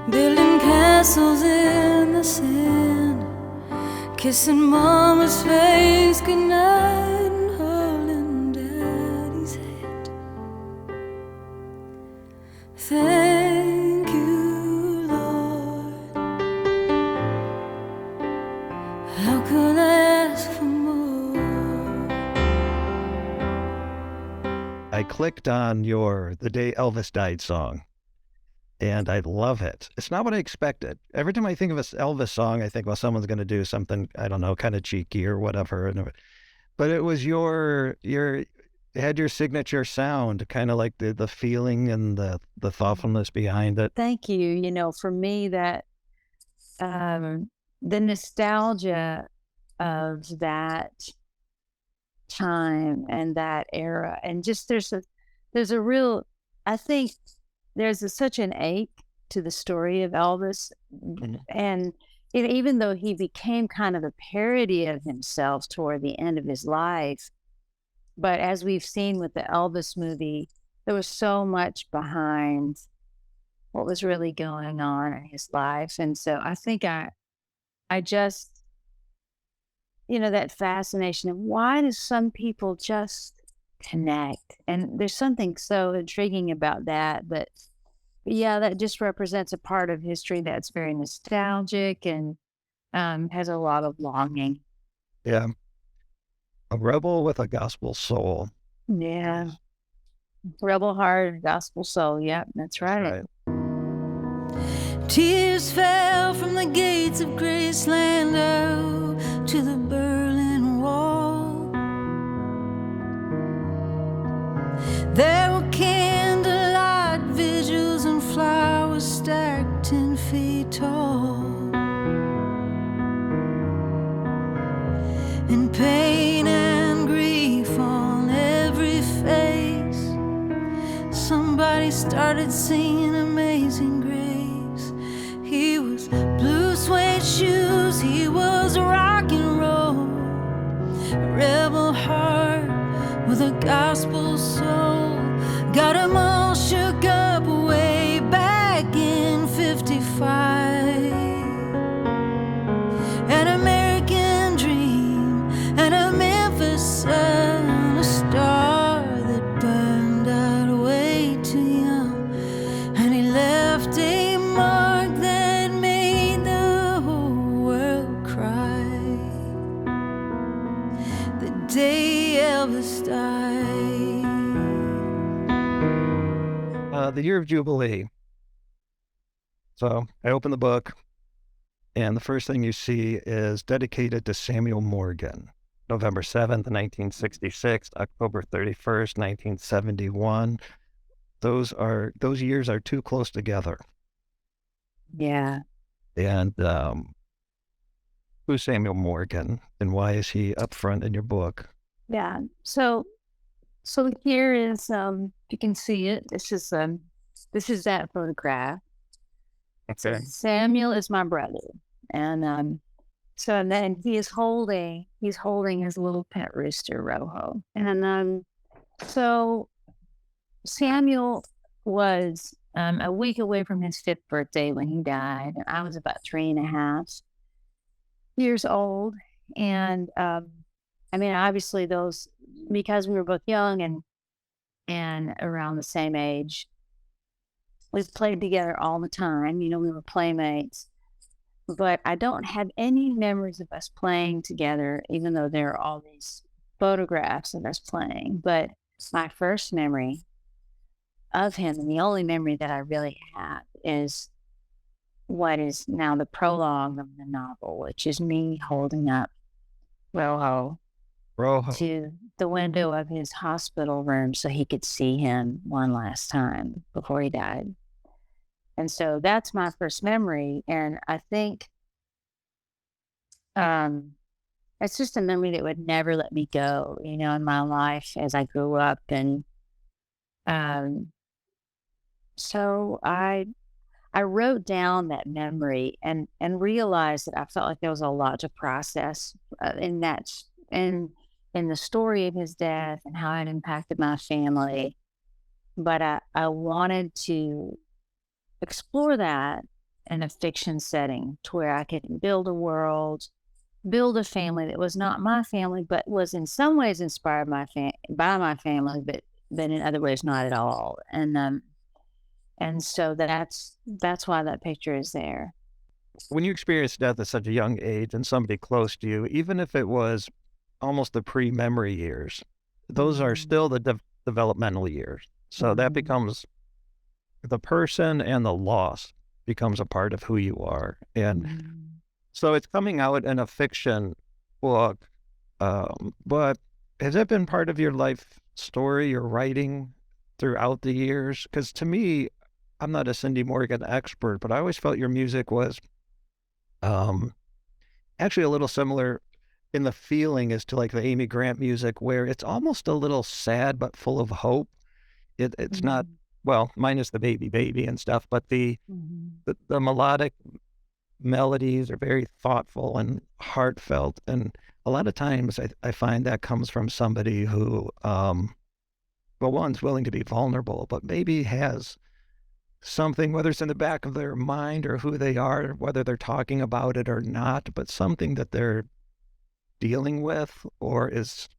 building castles in the sand, kissing mama's face goodnight and holding daddy's hand. Thank you, Lord. How could I ask for more? I clicked on your The Day Elvis Died song, and I love it. It's not what I expected. Every time I think of an Elvis song, I think, well, someone's going to do something, I don't know, kind of cheeky or whatever. But it was it had your signature sound, kind of like the feeling and the thoughtfulness behind it. Thank you. You know, for me, that the nostalgia of that time and that era, and just there's a real, I think there's such an ache to the story of Elvis, and even though he became kind of a parody of himself toward the end of his life, but as we've seen with the Elvis movie, there was so much behind what was really going on in his life. And so I think I just, that fascination of why do some people just connect? And there's something so intriguing about that. But yeah, that just represents a part of history that's very nostalgic and has a lot of longing. Yeah. A rebel with a gospel soul. Yeah. Rebel heart, gospel soul. Yep, that's right. Tears fell from the gates of Graceland to the Berlin Wall. There were candlelight vigils and flowers stacked 10 feet tall. And pain and grief on every face. Somebody started singing Amazing Grace. He was blue suede shoes, he was rock and roll. A rebel heart with a gospel soul. Got him all shook up way back in 55. An American dream and a Memphis sun, a star that burned out way too young. And he left a mark that made the whole world cry. The day Elvis died. The Year of Jubilee. So I open the book, and the first thing you see is dedicated to Samuel Morgan, November 7th, 1966, October 31st, 1971. Those years are too close together. Yeah. And who's Samuel Morgan, and why is he up front in your book? Yeah. So here is you can see it. This is that photograph. Okay. Samuel is my brother. And then he's holding his little pet rooster, Rojo. And so Samuel was a week away from his 5th birthday when he died. And I was about 3.5 years old. And obviously because we were both young and around the same age, we played together all the time. We were playmates. But I don't have any memories of us playing together, even though there are all these photographs of us playing. But my first memory of him, and the only memory that I really have, is what is now the prologue of the novel, which is me holding up Rojo to the window of his hospital room so he could see him one last time before he died. And so that's my first memory. And I think it's just a memory that would never let me go, in my life as I grew up. And so I wrote down that memory and realized that I felt like there was a lot to process in the story of his death and how it impacted my family. But I wanted to explore that in a fiction setting to where I could build a world, build a family that was not my family, but was in some ways inspired by my family, but in other ways not at all. And so that's why that picture is there. When you experience death at such a young age and somebody close to you, even if it was almost the pre-memory years, those are still the developmental years. So that becomes the person, and the loss becomes a part of who you are. And so it's coming out in a fiction book, but has it been part of your life story, your writing throughout the years? Because to me, I'm not a Cindy Morgan expert, but I always felt your music was actually a little similar in the feeling as to like the Amy Grant music, where it's almost a little sad but full of hope. It's not, well, minus the baby and stuff, but the melodic melodies are very thoughtful and heartfelt. And a lot of times I find that comes from somebody who, well, one's willing to be vulnerable, but maybe has something, whether it's in the back of their mind or who they are, whether they're talking about it or not, but something that they're dealing with, or is,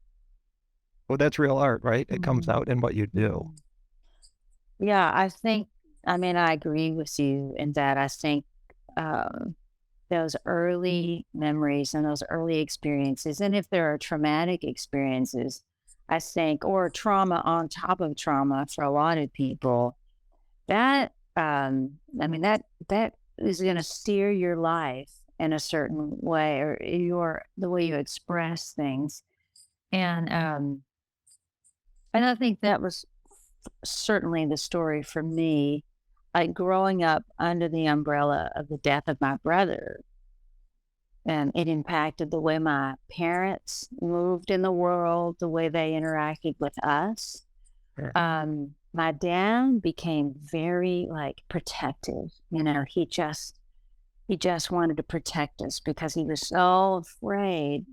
well, that's real art, right? It comes out in what you do. Yeah, I mean, I agree with you in that. I think those early memories and those early experiences, and if there are traumatic experiences, I think, or trauma on top of trauma for a lot of people, that I mean, that is going to steer your life in a certain way, or the way you express things. And I think that was certainly the story for me. Like growing up under the umbrella of the death of my brother, and it impacted the way my parents moved in the world, the way they interacted with us. My dad became very like protective. You know, he just wanted to protect us because he was so afraid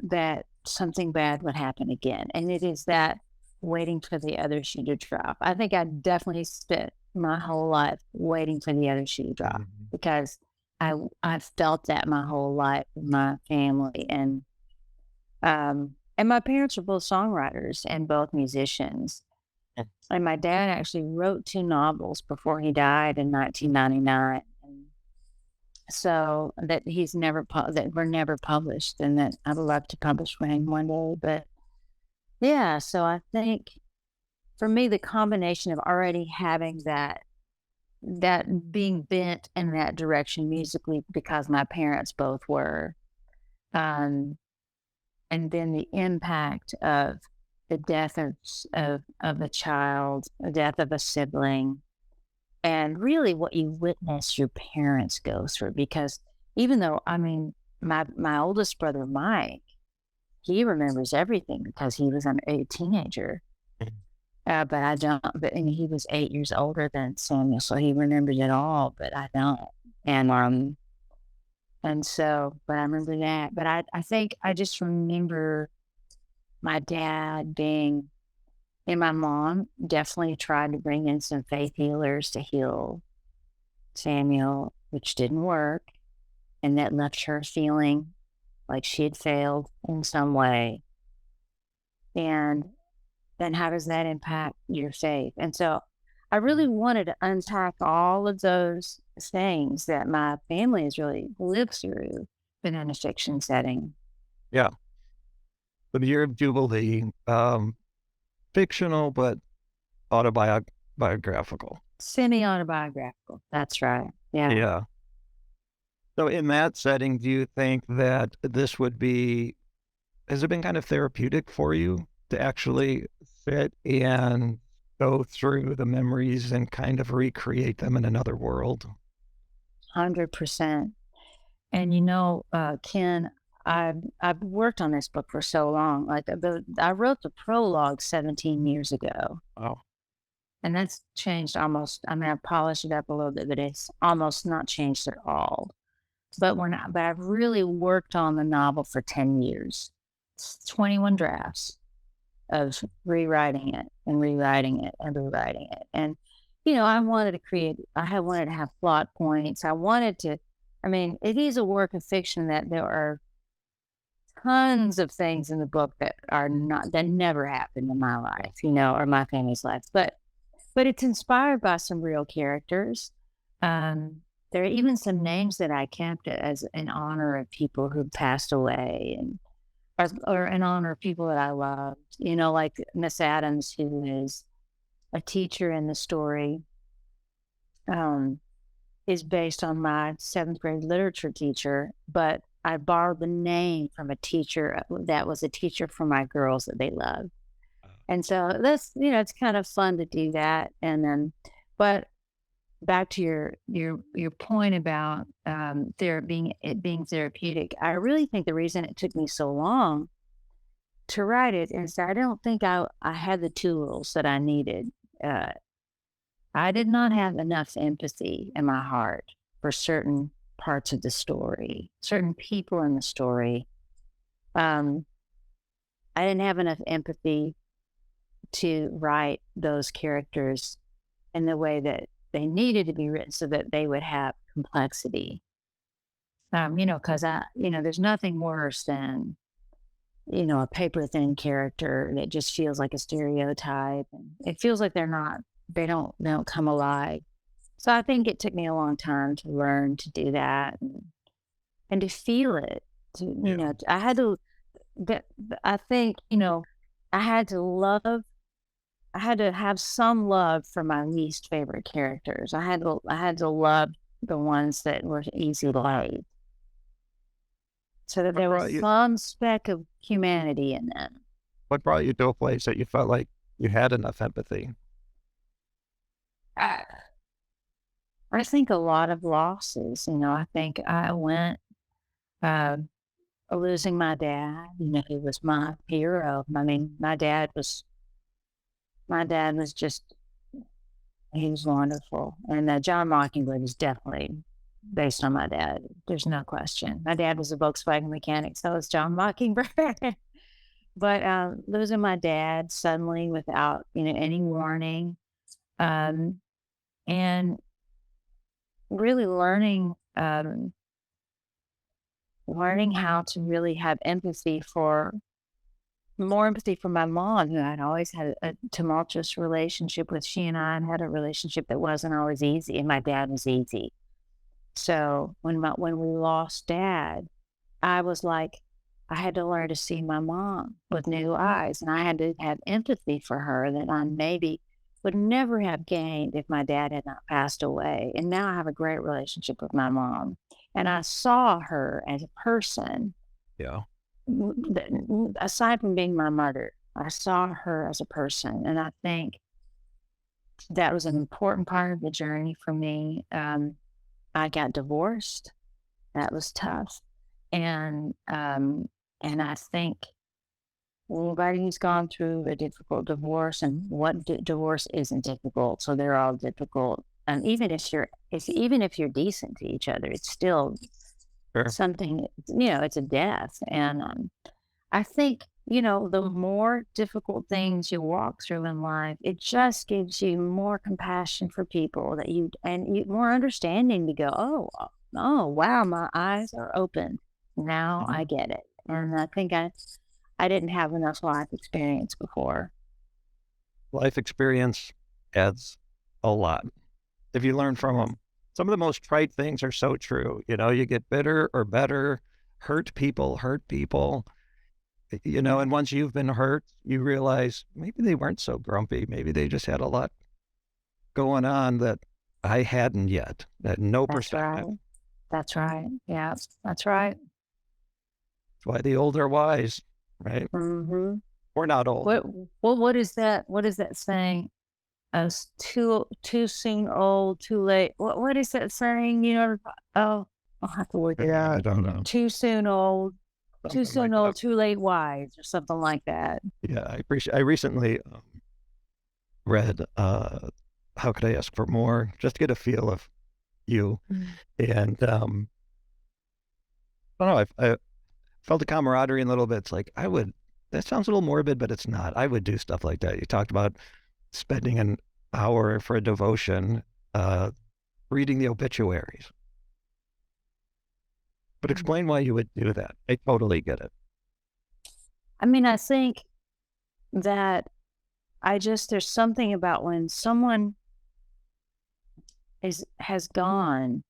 that something bad would happen again. And it is that waiting for the other shoe to drop. I think I definitely spent my whole life waiting for the other shoe to drop because I've felt that my whole life with my family. And my parents were both songwriters and both musicians. And my dad actually wrote 2 novels before he died in 1999. So that that were never published, and that I'd love to publish for him one day. But yeah, so I think for me, the combination of already having that being bent in that direction musically because my parents both were, and then the impact of the death of a child, the death of a sibling, and really what you witness your parents go through. Because even though, I mean, my oldest brother, Mike, he remembers everything because he was a teenager. But I don't, and he was 8 years older than Samuel, so he remembers it all, but I don't. And so, but I remember that. But I think I just remember my dad being, and my mom definitely tried to bring in some faith healers to heal Samuel, which didn't work. And that left her feeling like she had failed in some way. And then how does that impact your faith? And so I really wanted to unpack all of those things that my family has really lived through, but in a fiction setting. Yeah. The Year of Jubilee, fictional, but autobiographical. Semi-autobiographical. That's right. Yeah. Yeah. So in that setting, do you think that this would be, has it been kind of therapeutic for you to actually sit and go through the memories and kind of recreate them in another world? 100%. And Ken, I've worked on this book for so long. Like I wrote the prologue 17 years ago. Wow. And that's changed almost. I mean, I polished it up a little bit, but it's almost not changed at all. But I've really worked on the novel for 10 years. It's 21 drafts of rewriting it and rewriting it and rewriting it. And I wanted to create, I wanted to have plot points. It is a work of fiction that there are tons of things in the book that never happened in my life, or my family's life. But it's inspired by some real characters. There are even some names that I kept as in honor of people who passed away, or in honor of people that I loved. Like Miss Adams, who is a teacher in the story, is based on my 7th grade literature teacher, but I borrowed the name from a teacher that was a teacher for my girls that they loved. And so that's, it's kind of fun to do that. And then, but back to your point about it being therapeutic, I really think the reason it took me so long to write it is that I don't think I had the tools that I needed. I did not have enough empathy in my heart for certain parts of the story, certain people in the story. I didn't have enough empathy to write those characters in the way that they needed to be written so that they would have complexity. Because there's nothing worse than, a paper thin character that just feels like a stereotype, and it feels like they don't come alive. So I think it took me a long time to learn to do that and to feel it. I had to. I think I had to have some love for my least favorite characters. I had to love the ones that were easy to like, so that there was some speck of humanity in them. What brought you to a place that you felt like you had enough empathy? I think a lot of losses. I think I went losing my dad. He was my hero. My dad was just, he was wonderful. And John Mockingbird is definitely based on my dad. There's no question. My dad was a Volkswagen mechanic, so was John Mockingbird. But losing my dad suddenly without, any warning, and really learning how to really have more empathy for my mom, who I'd always had a tumultuous relationship with. She and I had a relationship that wasn't always easy, and my dad was easy. So when we lost Dad, I was like, I had to learn to see my mom with new eyes, and I had to have empathy for her that I maybe would never have gained if my dad had not passed away. And now I have a great relationship with my mom, and I saw her as a person. Yeah. Aside from being my mother, I saw her as a person, and I think that was an important part of the journey for me. I got divorced. That was tough, and I think anybody who's gone through a difficult divorce, and what divorce isn't difficult, so they're all difficult. And even if you're decent to each other, it's still something. It's a death, and I think the more difficult things you walk through in life, it just gives you more compassion for people more understanding to go, oh wow, my eyes are open now. I get it. And I think I didn't have enough life experience before. Life experience adds a lot if you learn from them. Some of the most trite things are so true. You get bitter or better, hurt people. And once you've been hurt, you realize maybe they weren't so grumpy. Maybe they just had a lot going on that I hadn't yet, that no perspective. That's right. Yeah, that's right. That's why the old are wise, right? Mm-hmm. We're not old. What is that? What is that saying? Too soon old, too late. What is that saying? I'll have to look it up. I don't know. Too soon old. Too soon old, too late wise, or something like that. Yeah, I recently read How Could I Ask for More, just to get a feel of you. And I don't know, I felt a camaraderie a little bit. It's like, that sounds a little morbid, but it's not. I would do stuff like that. You talked about spending hour for a devotion, reading the obituaries. But explain why you would do that. I totally get it. I mean, I think that there's something about when someone has gone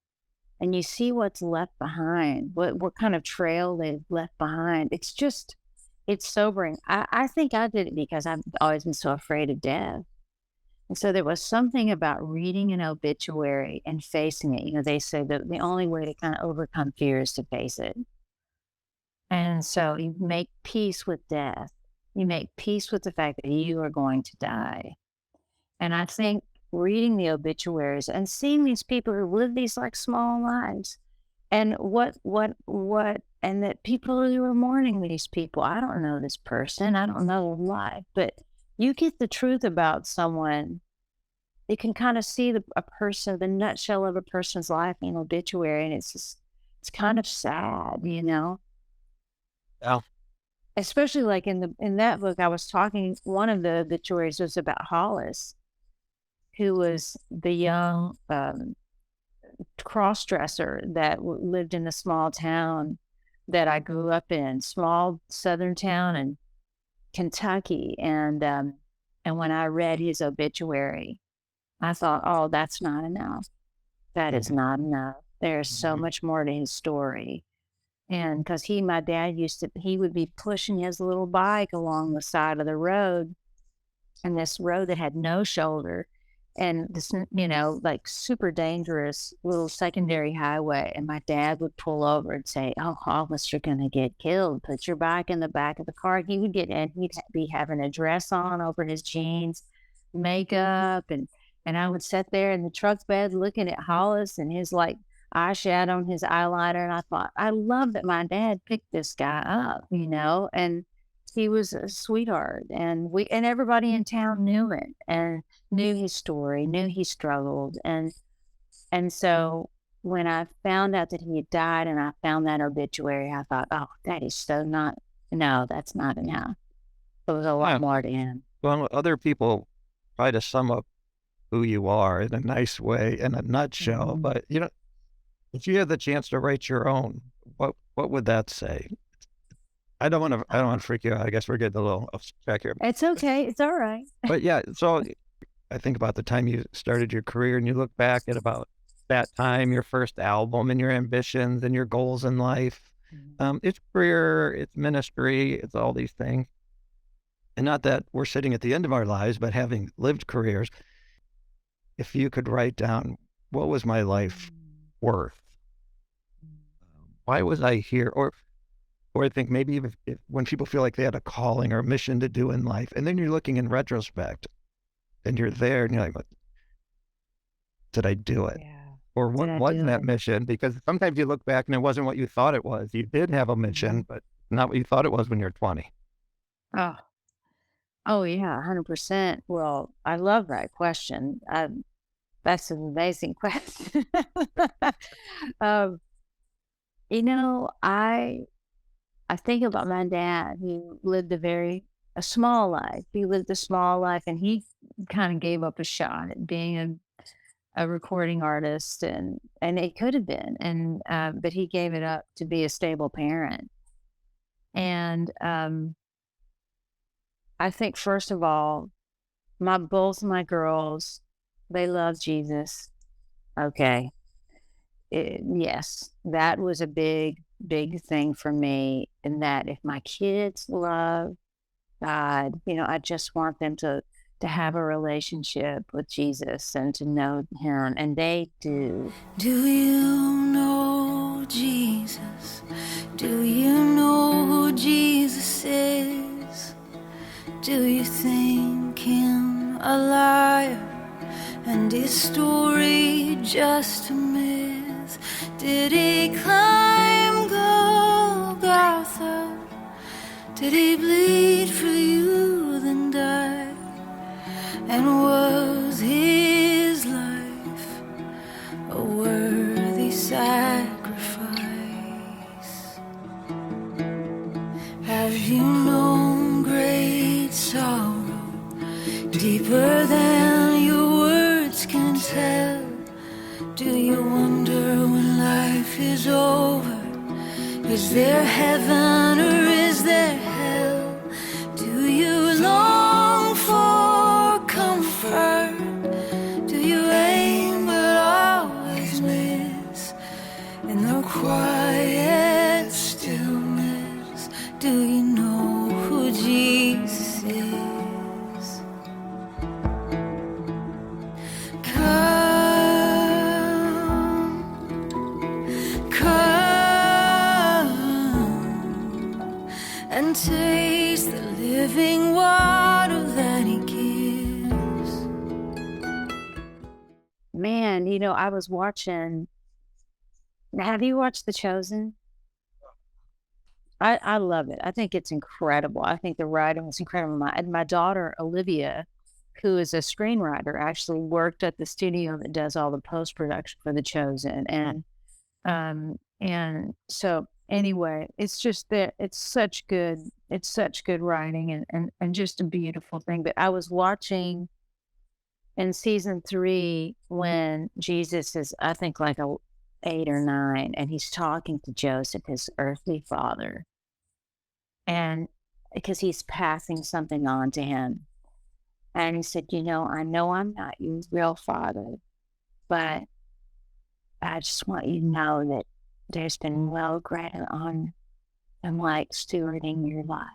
and you see what's left behind, what kind of trail they've left behind. It's sobering. I think I did it because I've always been so afraid of death. And so there was something about reading an obituary and facing it. You know, they say that the only way to kind of overcome fear is to face it. And so you make peace with death. You make peace with the fact that you are going to die. And I think reading the obituaries and seeing these people who live these like small lives and and that people who are mourning these people. I don't know this person. I don't know their life, but you get the truth about someone. You can kind of see the nutshell of a person's life in an obituary, and it's kind of sad, you know. Yeah. Especially like in that book, I was talking. One of the obituaries was about Hollis, who was the young cross-dresser that lived in a small town that I grew up in, small southern town in Kentucky. And when I read his obituary, I thought, oh, that's not enough. That is not enough. There's so much more to his story. And because my dad he would be pushing his little bike along the side of the road, and this road that had no shoulder, and this, you know, like super dangerous little secondary highway. And my dad would pull over and say, oh, Hollis, you're going to get killed. Put your bike in the back of the car. He would he'd be having a dress on over his jeans, makeup. And I would sit there in the truck bed looking at Hollis and his like eyeshadow and his eyeliner. And I thought, I love that my dad picked this guy up, you know, and he was a sweetheart, and everybody in town knew it and knew his story, knew he struggled. And so when I found out that he had died and I found that obituary, I thought, oh, that is no, that's not enough. There was a lot more to him. Well, other people try to sum up who you are in a nice way, in a nutshell, but you know, if you had the chance to write your own, what would that say? I don't want to freak you out. I guess we're getting a little off track here. It's okay. It's all right. But yeah, so I think about the time you started your career and you look back at about that time, your first album and your ambitions and your goals in life. It's career, it's ministry, it's all these things. And not that we're sitting at the end of our lives, but having lived careers, if you could write down, what was my life worth? Why was I here? Or I think maybe even when people feel like they had a calling or a mission to do in life, and then you're looking in retrospect and you're there and you're like, did I do it? Yeah. Or what wasn't that mission? Because sometimes you look back and it wasn't what you thought it was. You did have a mission, but not what you thought it was when you're 20. Oh yeah, 100%. Well, I love that question. That's an amazing question. You know, I think about my dad. He lived a small life. He lived a small life, and he kind of gave up a shot at being a recording artist, and it could have been, but he gave it up to be a stable parent. And I think first of all, both my girls, they love Jesus. Okay. Yes, that was a big thing for me, in that if my kids love God, you know, I just want them to have a relationship with Jesus and to know him, and they do. Do you know Jesus? Do you know who Jesus is? Do you think him a liar and his story just a myth? Did he climb Golgotha? Did he bleed for you, then die? And was his life a worthy sacrifice? Have you known great sorrow, deeper than your Is there heaven or is there hell? Do you long for comfort? Do you aim but always miss? In the quiet stillness, do you know who Jesus is? Come and taste the living water that he gives. Man, you know, I was watching. Have you watched The Chosen? I love it. I think it's incredible. I think the writing is incredible. My daughter, Olivia, who is a screenwriter, actually worked at the studio that does all the post-production for The Chosen. And so anyway, it's just that it's such good writing and just a beautiful thing. But I was watching in season 3 when Jesus is, I think, like 8 or 9, and he's talking to Joseph, his earthly father, and because he's passing something on to him. And he said, you know I'm not your real father, but I just want you to know that there's been real credit on I'm like stewarding your life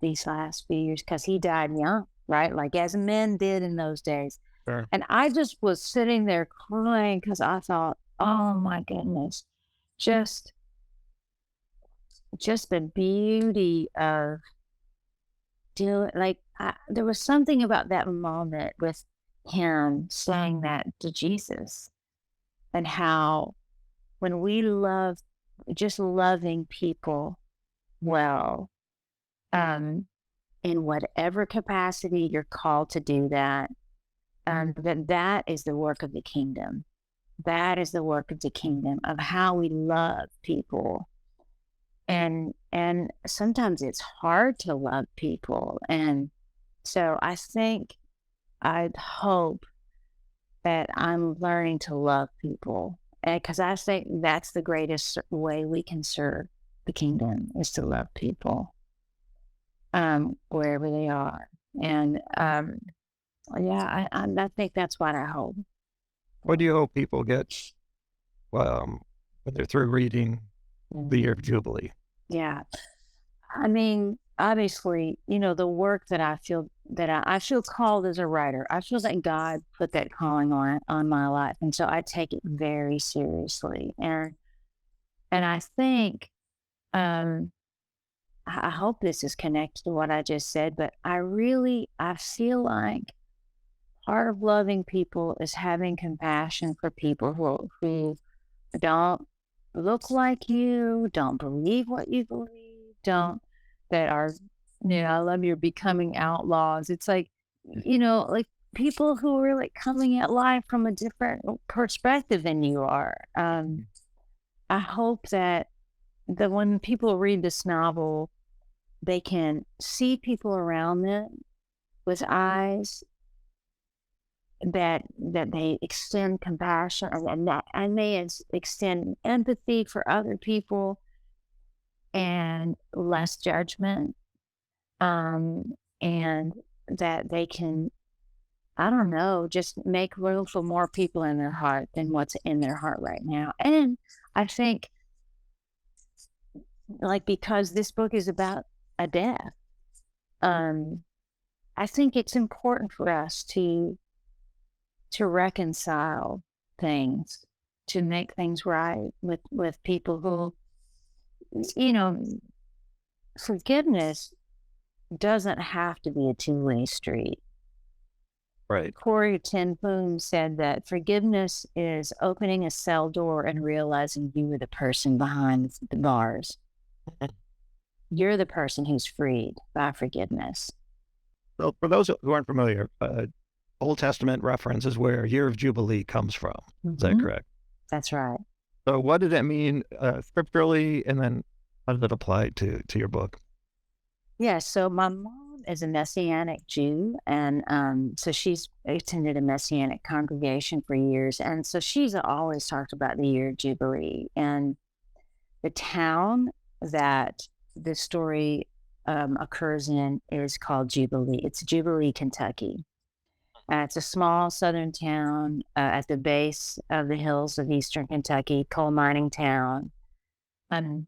these last few years, because he died young, right? Like as men did in those days. Sure. And I just was sitting there crying because I thought, oh my goodness, just the beauty of doing, like, there was something about that moment with him saying that to Jesus, and how when we love, just loving people well, in whatever capacity you're called to do that, that is the work of the kingdom. That is the work of the kingdom, of how we love people. And sometimes it's hard to love people. And so I hope that I'm learning to love people, because I think that's the greatest way we can serve the kingdom, is to love people, wherever they are. And yeah, I think that's what I hope. What do you hope people get when they're through reading the Year of Jubilee? Yeah. I mean, obviously, you know, the work that I feel called as a writer. I feel that God put that calling on my life. And so I take it very seriously. And I think, I hope this is connected to what I just said, but I feel like part of loving people is having compassion for people who don't look like you, don't believe what you believe, that are, I love you're becoming outlaws. It's like, like people who are like coming at life from a different perspective than you are. I hope that when people read this novel, they can see people around them with eyes that they extend compassion, and they extend empathy for other people, and less judgment, and that they can, I don't know, just make room for more people in their heart than what's in their heart right now. And I think, like, because this book is about a death, I think it's important for us to reconcile things, to make things right with people who, forgiveness doesn't have to be a two-way street. Right. Corrie ten Boom said that forgiveness is opening a cell door and realizing you were the person behind the bars. You're the person who's freed by forgiveness. So for those who aren't familiar, Old Testament reference is where Year of Jubilee comes from. Is that correct? That's right. So what did it mean scripturally, and then how does it apply to your book? Yeah, so my mom is a Messianic Jew, and so she's attended a Messianic congregation for years, and so she's always talked about the Year of Jubilee. And the town that the story occurs in is called Jubilee. It's Jubilee, Kentucky. It's a small southern town at the base of the hills of eastern Kentucky, coal mining town. And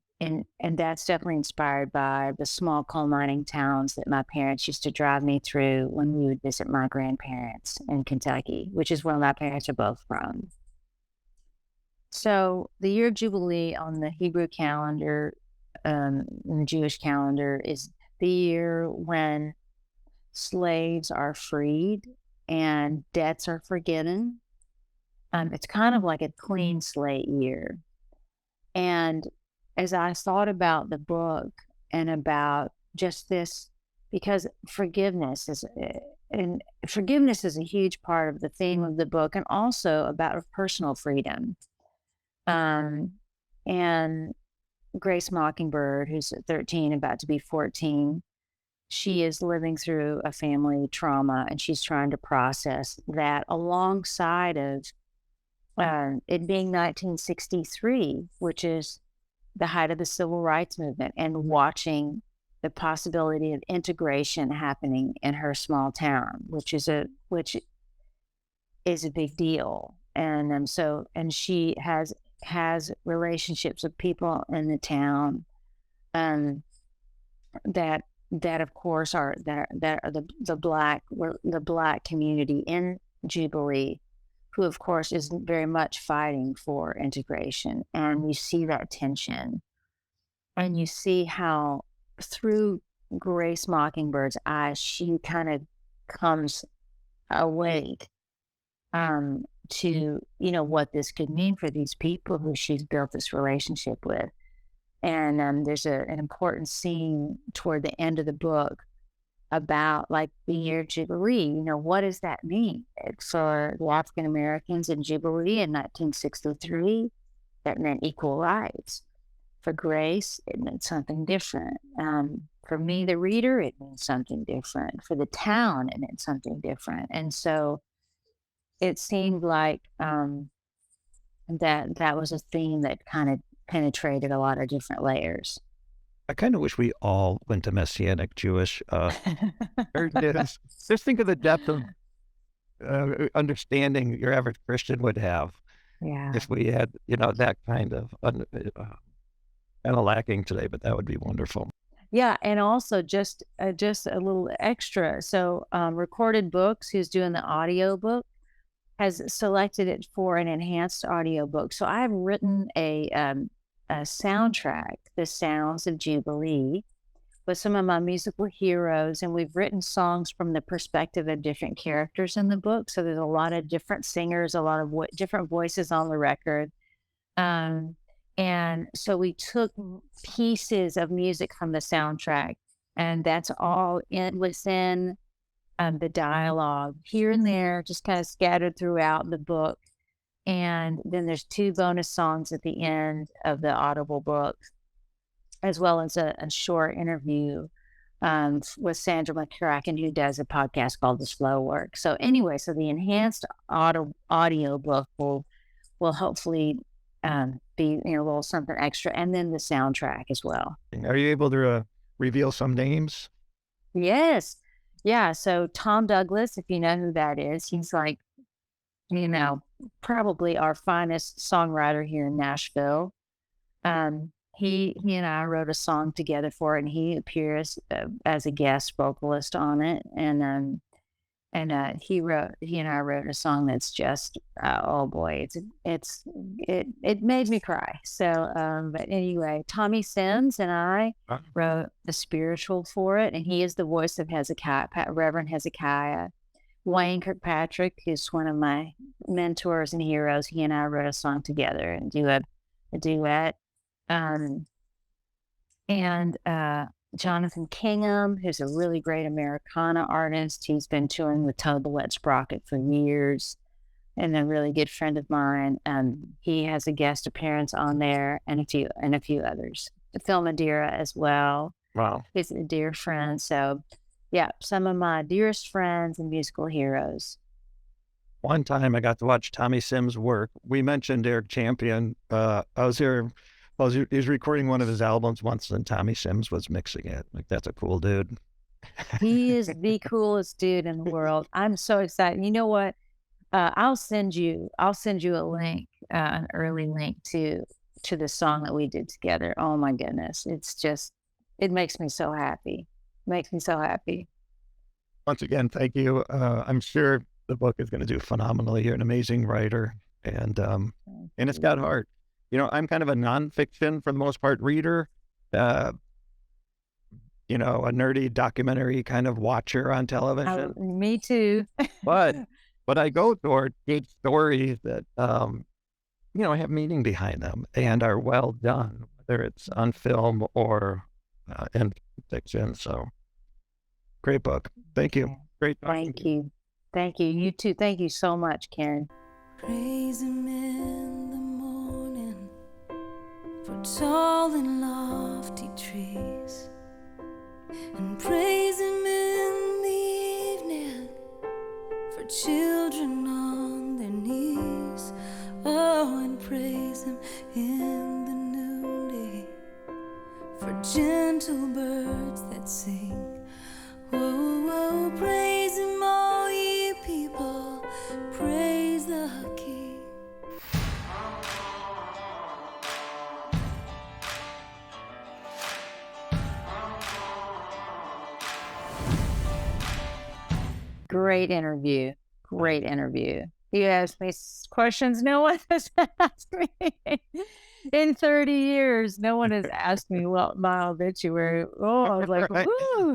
that's definitely inspired by the small coal mining towns that my parents used to drive me through when we would visit my grandparents in Kentucky, which is where my parents are both from. So the year of Jubilee on the Hebrew calendar, in the Jewish calendar, is the year when slaves are freed and debts are forgiven. It's kind of like a clean slate year. And as I thought about the book and about just this, because forgiveness is a huge part of the theme of the book, and also about personal freedom. And Grace Mockingbird, who's 13, about to be 14, she is living through a family trauma, and she's trying to process that alongside of it being 1963, which is the height of the civil rights movement, and watching the possibility of integration happening in her small town, which is a big deal. And she has relationships with people in the town, that of course are the black community in Jubilee, who of course is very much fighting for integration. And you see that tension, and you see how through Grace Mockingbird's eyes, she kind of comes awake to, what this could mean for these people who she's built this relationship with. And there's an important scene toward the end of the book about like the year of Jubilee. What does that mean for the African Americans in Jubilee in 1963? That meant equal rights. For Grace, it meant something different. For me, the reader, it means something different. For the town, it meant something different. And so it seemed like that was a theme that kind of penetrated a lot of different layers. I kind of wish we all went to Messianic Jewish. Just think of the depth of understanding your average Christian would have. Yeah. If we had, that kind of kind of lacking today, but that would be wonderful. Yeah, and also just a little extra. So, Recorded Books, who's doing the audio book, has selected it for an enhanced audio book. So I've written a soundtrack, The Sounds of Jubilee, with some of my musical heroes, and we've written songs from the perspective of different characters in the book. So there's a lot of different singers, a lot of different voices on the record. And so we took pieces of music from the soundtrack, and that's all within the dialogue here and there, just kind of scattered throughout the book. And then there's 2 bonus songs at the end of the audible book, as well as a short interview with Sandra McCracken, who does a podcast called The Slow Work. So anyway, so the enhanced audio book will hopefully be a little something extra, and then the soundtrack as well. Are you able to reveal some names? Yes. Yeah. So Tom Douglas, if you know who that is, he's like, probably our finest songwriter here in Nashville. He and I wrote a song together for it, and he appears as a guest vocalist on it. And he and I wrote a song that's just, oh boy, it made me cry. So, but anyway, Tommy Sims and I wrote the spiritual for it, and he is the voice of Hezekiah, Reverend Hezekiah. Wayne Kirkpatrick, who's one of my mentors and heroes, he and I wrote a song together and do a duet. And Jonathan Kingham, who's a really great Americana artist. He's been touring with Tobelette Sprocket for years, and a really good friend of mine. He has a guest appearance on there, and a few others. Phil Madeira as well. Wow. He's a dear friend. So yeah, some of my dearest friends and musical heroes. One time I got to watch Tommy Sims work. We mentioned Eric Champion. I was there Well, he was recording one of his albums once, and Tommy Sims was mixing it. Like, that's a cool dude. He is the coolest dude in the world. I'm so excited. You know what? I'll send you a link, an early link to the song that we did together. Oh my goodness. It makes me so happy. Makes me so happy. Once again, thank you. I'm sure the book is going to do phenomenally. You're an amazing writer, and it's got heart. You know, I'm kind of a nonfiction, for the most part, reader. You know, a nerdy documentary kind of watcher on television. Me too. But I go toward good stories that you know, have meaning behind them and are well done, whether it's on film or in fiction. So, great book. Thank you. Great. Thank you. Thank you. You too. Thank you so much, Karen. Praise him in the morning for tall and lofty trees, and praise him in the evening for children on their knees. Oh, and praise him in the noonday for gentle birds that sing. Whoa, whoa, praise him, all ye people, praise the King. Great interview. Great interview. You asked me questions no one has asked me. In 30 years, no one has asked me what my obituary. Oh, I was like, Right. woo.